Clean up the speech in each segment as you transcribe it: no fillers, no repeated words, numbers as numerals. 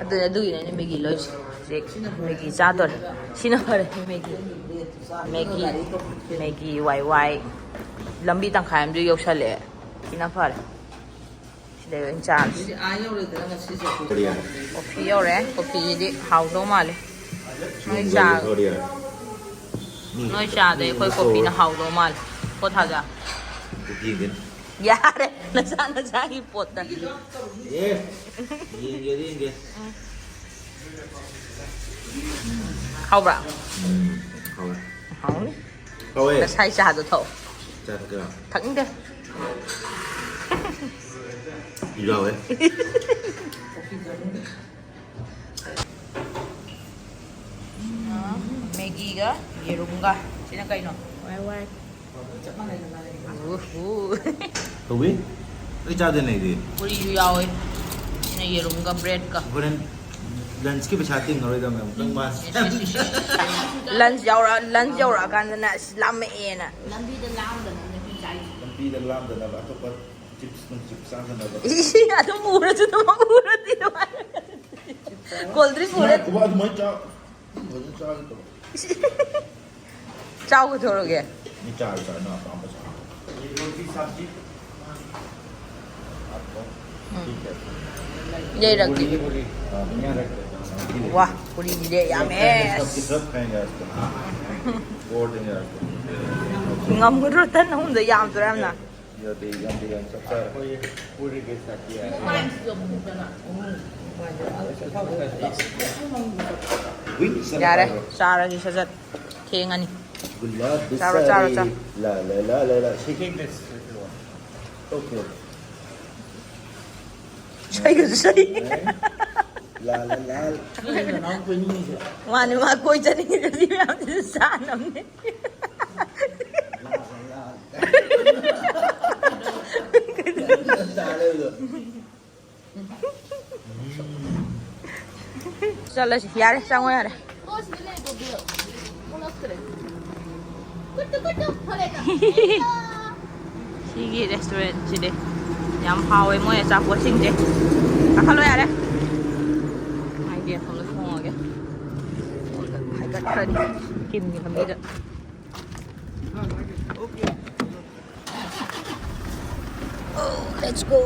ꯑꯗꯨꯒꯤꯅꯦ ꯃꯦꯒꯤ ꯂꯣꯏꯁꯦ ꯃꯦꯒꯤ ꯆꯥꯗꯣꯔꯦ ꯁꯤꯅ ꯐꯔꯦ ꯃꯦꯒꯤ ꯋꯥꯏ ꯂꯝꯕꯤ ꯇꯪꯈꯥꯏ ꯑꯃꯁꯨ ꯌꯧꯁꯜꯂꯛꯑꯦ ꯁꯤꯅ ꯐꯔꯦ ꯁꯤꯗꯩ ꯑꯣꯏꯅ ꯆꯥꯔꯁꯤ ꯀꯣꯐꯤ ꯌꯧꯔꯦ ꯀꯣꯐꯤꯁꯤꯗꯤ ꯍꯥꯎꯗꯧ ꯃꯥꯜꯂꯦ ꯅꯣꯏ ꯆꯥꯗꯩ ꯑꯩꯈꯣꯏ ꯀꯣꯐꯤꯅ ꯍꯥꯎꯗꯧ ꯃꯥꯜꯂꯦ ꯄꯣꯠ ꯊꯥꯖ ꯌꯥꯔꯦ ꯅꯆꯥꯒꯤ ꯄꯣꯠꯇ ꯌꯦꯡꯒꯦ ꯍꯥꯎꯕ꯭ꯔꯥ ꯍꯥꯎꯋꯦ ꯍꯥꯎꯅꯤ ꯉꯁꯥꯏ ꯆꯥꯗꯣ ꯊꯛꯑꯣ ꯆꯥ ꯊꯛꯀꯦꯔꯣ ꯊꯛꯅꯤꯡꯗꯦ ꯌꯥꯎꯋꯦ ꯃꯦꯒꯤꯒ ꯌꯦꯔꯨꯝꯒ ꯁꯤꯅ ꯀꯩꯅꯣ ꯋꯥꯏ ꯇꯧꯋꯤ ꯑꯩ ꯆꯥꯗꯣꯏꯅꯦ ꯑꯩꯗꯤ ꯄꯨꯔꯤꯁꯨ ꯌꯥꯎꯋꯦ ꯁꯤꯅ ꯌꯦꯔꯨꯝꯒ ꯕ꯭ꯔꯦꯗꯀ ꯍꯣꯔꯦꯟ ꯂꯟꯁꯀꯤ ꯄꯩꯁꯥ ꯇꯤꯡꯉꯔꯣꯏꯗꯕꯅꯦ ꯑꯃꯨꯛꯇꯪ ꯂꯟꯁ ꯌꯧꯔꯛꯑꯀꯥꯟꯗꯅ ꯑꯁ ꯂꯥꯝꯃꯛꯑꯦꯅ ꯂꯝꯕꯤꯗ ꯂꯥꯝꯗꯅꯕ ꯑꯇꯣꯞꯄ ꯆꯤꯞꯁ ꯆꯥꯗꯅꯕ ꯑꯗꯨꯝ ꯎꯔꯁꯨ ꯎꯔꯗꯤ ꯀꯣꯜ ꯗ꯭ꯔꯤꯡ ꯎꯔꯦ ꯑꯗꯨꯃꯥꯏꯅ ꯐꯖꯅ ꯆꯥꯒꯦ ꯇꯧꯕ ꯆꯥꯎ ꯀꯊꯧꯔꯒꯦ ꯃꯤ ꯆꯥꯔꯅ ꯑꯄꯥꯝꯕ ꯆꯥ ꯌꯩꯔꯛꯀꯦ ꯋꯥ ꯄꯨꯔꯤꯁꯤꯗꯤ ꯌꯥꯝꯃꯦ ꯉꯝꯒꯗ꯭ꯔꯣ ꯇꯟ ꯑꯍꯨꯝꯗ ꯌꯥꯝꯗ꯭ꯔꯣ ꯌꯥꯝꯅ ꯌꯥꯔꯦ ꯆꯥꯔꯁꯤ ꯁꯠ ꯊꯦꯡꯉꯅꯤ ꯆꯥꯔꯣ ꯁꯩꯒꯁꯨ ꯃꯥꯅꯦ ꯃꯥ ꯀꯣꯏ ꯆꯠꯅꯤꯡꯉꯤꯗꯗꯤ ꯃꯌꯥꯝꯗꯨꯁꯨ ꯆꯥꯅꯕꯅꯦ चलो यार चंगो यार सिगी रेस्टोरेंट सिदे याम हावे मोय अचापोट सिंजे काखलो यारे आइडिया खोलो फोंगे हाइगट खरदी किमगी लमीदा Oh, let's go.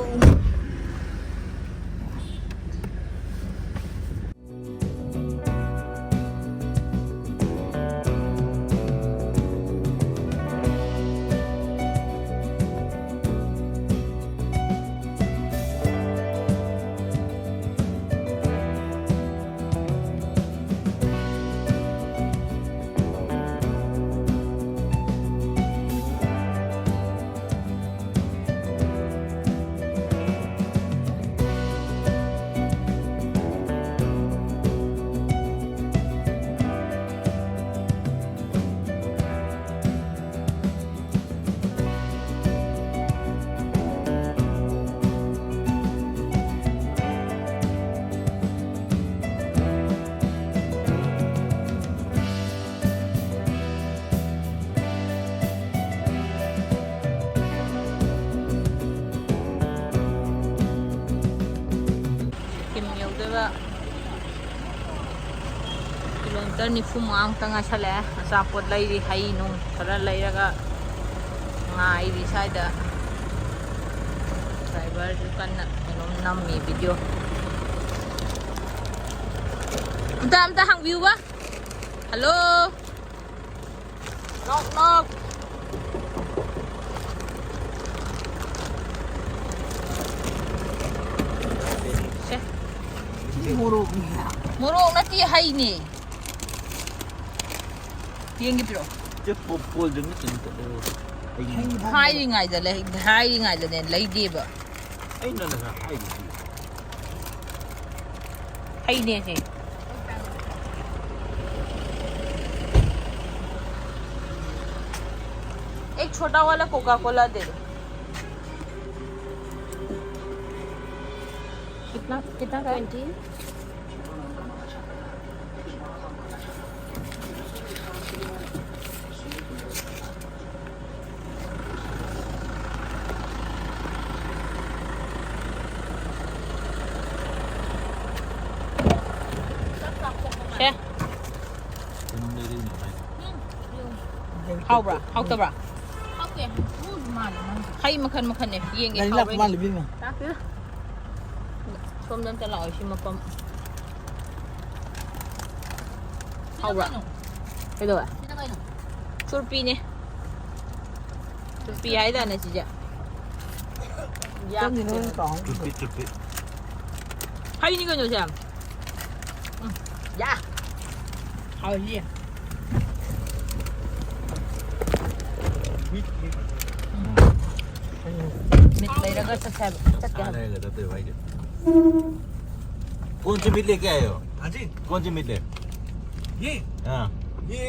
Kilometre 95 ngaisale achapot leiri hai nung khara leiraga ngai ri saida driver ju kanna enom nammi video amta hang view ba hello knock Morok na ti hai ni. Tieng gitu. Chứ pol đứng trên hai ngày giờ này lấy đi bợ. ấy nó là Hay nè chị. एक छोटा वाला Coca Cola दे दो. कितना का 20? 해? 하우브라 하우터브라 하우게 무슨 말이야? 하이 마칸네 이행게 Lagi 하우브라 nak kemana lebih mah? 딱그 좀 전에 나와 심어밤 하우브라 그래도 지나가요. 출비네 출비 아이다네 진짜 Kan ni nak kau. 쭈삐. 하이니가 요즘 야 하이야 मिट लेकर चट के आ रहेगा तब भाई के कौन सी मीट लेके आए हो? हाँ जी कौन सी मीट ले? ये हाँ ये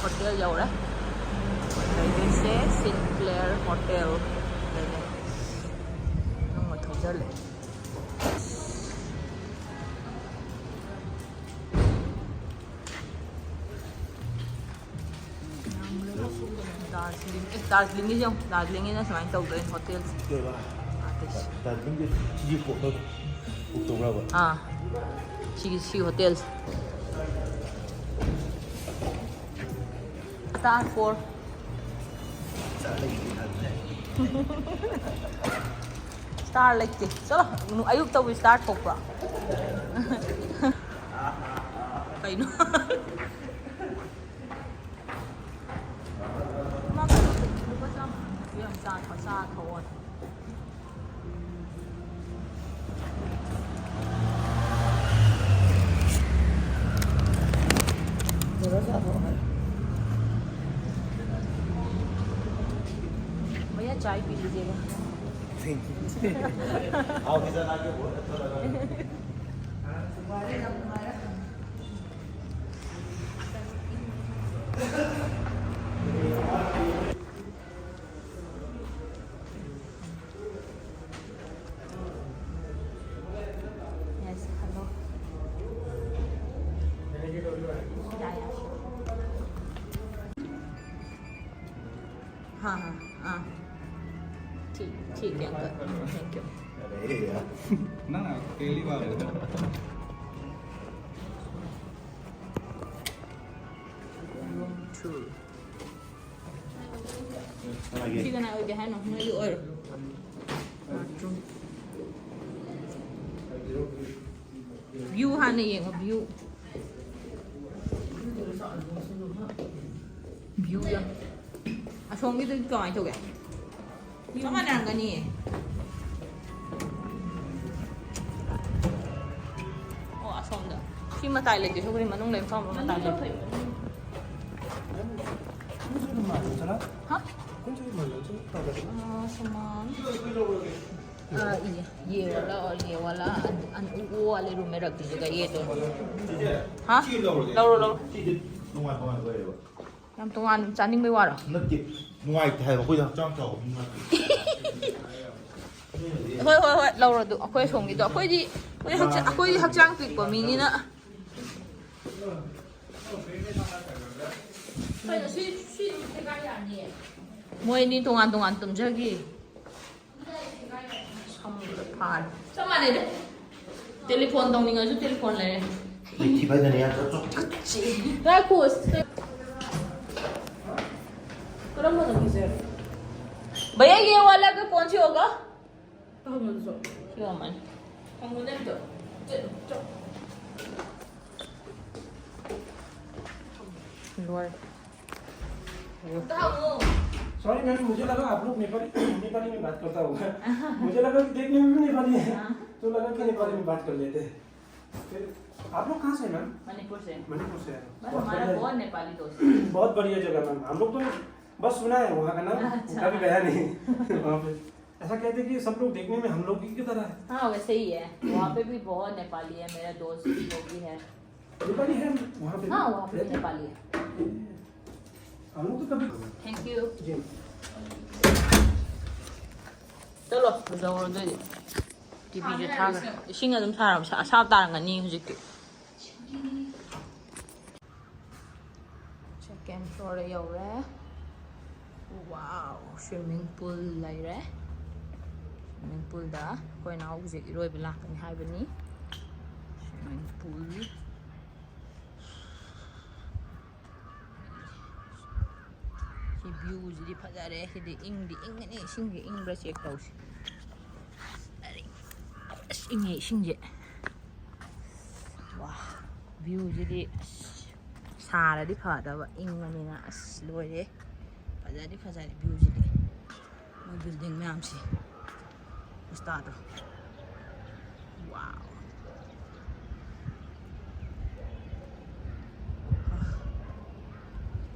hotel giàu đấy. Đây sẽ Sinclair Hotel. Đây này. Nó ngồi thầu ra lệ. Darjeeling is không? Darjeeling is semua tahu kan hotel. Darjeeling ke Chiji Port untuk berapa? Ah, Chiji Hotel. Star 4. Star like this. Chalo, ayub tao start thokra. Kayo no. Sa thawon. भैया चाय P लीजिएगा आओ किसान आके बहुत अच्छा लगा Yes, hello. हाँ हाँ हाँ ठीक है अंकल थैंक यू अरे यार ना ना पहली बार है room 2 ठीक है ना वो जहाँ ना मेरी और view हाँ नहीं है view view ya asomgi도 또 아니 저게 상관이 안 가니 asomda si matai lagi so kuri manung lem som matai lagi ha saman ये वाला वाले रूम में रख दीजिएगा ये तो हाँ लो 동안 거예요. ям 동안 짜닝 매 와라 느낌 누아이트 해봐. 거기다 짱 짜고. ꯍꯣꯏ ꯂꯧꯔꯣ ꯑꯗꯨ ꯑꯩꯈꯣꯏ ꯁꯣꯝꯒꯤꯗꯣ ꯑꯩꯈꯣꯏꯗꯤ ꯍꯛꯆꯥꯡ ꯄꯤꯛꯄ ꯃꯤꯅꯤꯅ ꯃꯣꯏ ꯑꯅꯤ ꯇꯣꯉꯥꯟ ꯇꯣꯉꯥꯟ ꯇꯨꯝꯖꯈꯤ ꯁꯝꯕꯗ ꯐꯥꯔꯦ ꯆꯞ ꯃꯥꯟꯅꯩꯗ ꯇꯦꯂꯤꯐꯣꯟ ꯇꯧꯅꯤꯡꯉꯁꯨ ꯇꯦꯂꯤꯐꯣꯟ ꯂꯩꯔꯦ 디바이더니야 저쪽. ꯉꯥꯏꯈꯣ कौन भैया ये वाला का कौन सी होगा ह्यूमन लोर सॉरी मैम, मुझे लगा आप लोग नेपाली में बात करता होगा। मुझे लगा कि देखने में भी नेपाली है, तो लगा कि नेपाली में बात कर लेते हैं। फिर आप लोग कहाँ से हैं मैम? मणिपुर से। मणिपुर से हैं। हमारा बहुत नेपाली दोस्त। बहुत बढ़िया जगह मैम, हम लोग तो बस सुना है वहाँ का नाम, कभी गया नहीं वहाँ पे। ऐसा कहते हैं कि सब लोग देखने में हम लोग की तरह है। हाँ वैसे ही है, वहाँ पे भी बहुत नेपाली है, मेरा दोस्त लोग भी है। नेपाली है वहाँ पे? हाँ वहाँ पे भी नेपाली है। हम लोग तो कभी। Thank you. जी चलो ꯀꯩꯗꯧꯔꯗꯣꯏꯗꯤ ꯇꯤꯚꯤꯁꯦ ꯊꯥꯒ꯭ꯔꯦ ꯏꯁꯤꯡ ꯑꯗꯨꯝ ꯁꯥꯔꯝ ꯑꯁꯥꯕ ꯇꯥꯔꯝꯒꯅꯤ ꯍꯧꯖꯤꯛꯇꯤ ꯁꯦꯀꯦꯟ ꯐ꯭ꯂꯣꯔꯗ ꯌꯧꯔꯦ ꯋꯥꯎ ꯁ꯭ꯋꯤꯃꯤꯡ ꯄꯨꯜ ꯂꯩꯔꯦ ꯁ꯭ꯋꯤꯃꯤꯡ ꯄꯨꯜꯗ ꯑꯩꯈꯣꯏ ꯅꯥꯎ ꯍꯧꯖꯤꯛ ꯏꯔꯣꯏꯕ ꯂꯥꯛꯀꯅꯤ ꯍꯥꯏꯕꯅꯤ ꯁ꯭ꯋꯤꯃꯤꯡ ꯄꯨꯜ ꯁꯤ ꯚ꯭ꯌꯨꯁꯤꯗꯤ ꯐꯖꯔꯦ ꯁꯤꯗꯤ ꯏꯪꯗꯤ ꯏꯪꯒꯅꯤ ꯏꯁꯤꯡꯁꯦ ꯏꯪꯕ꯭ꯔꯥ ꯆꯦꯛ ꯇꯧꯁꯤ ꯑꯁ ꯏꯪꯉꯦ ꯏꯁꯤꯡꯁꯦ ꯋꯥ ꯚ꯭ꯌꯨꯁꯤꯗꯤ ꯑꯁ ꯁꯥꯔꯗꯤ ꯐꯗꯕ ꯏꯪꯕꯅꯤꯅ ꯑꯁ ꯂꯣꯏꯔꯦ ꯐꯖꯗꯤ ꯐꯖꯔꯦ ꯚ꯭ꯌꯨꯁꯤꯗꯤ ꯃꯣꯏ ꯕꯤꯜꯗꯤꯡ ꯃꯌꯥꯝꯁꯤ ꯎꯁꯇꯥꯗꯣ ꯋꯥꯎ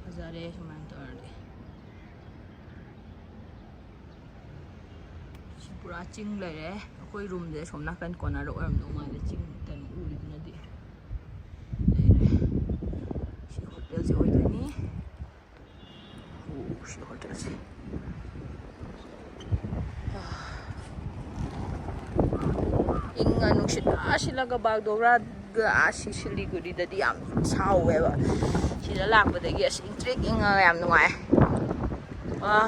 ꯐꯖꯔꯦ ꯁꯨꯃꯥꯏꯅ ꯇꯧꯔꯗꯤ पूरा चिंग लेरे अखोई रूम दे सोम नाकन कोनर ओरमदो माले चिंग तन उरिदनदी लेरे सी होटल से ओइदनी ओ सी होटल से इंगा नुक्सित आसिलागा बागदोरा आसि सिलीगुड़ी ददी याम सावेबा सिदा लाकबदगी अस इंट्रिक इंगा याम नुंगाय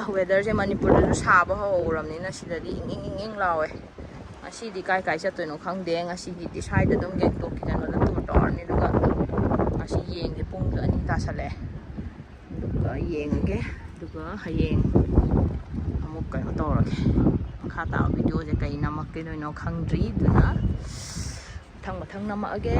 वेदर से मणिपुर साब हौरबनिना सिददी इंग इंग इंग लावे असीदी काय काय चतोइनो खंगदे ngasiगीदी साइड अदुम गेंगटोक किनोदा टूर टॉरनी दुगा असी येंगे पुंग अनि तासले दुगा येंगे दुगा हयेंग अमुक कनो तौरगे खाता वीडियो जे कई नमक के नोइनो खंगद्री दुना थंग थंग नमगे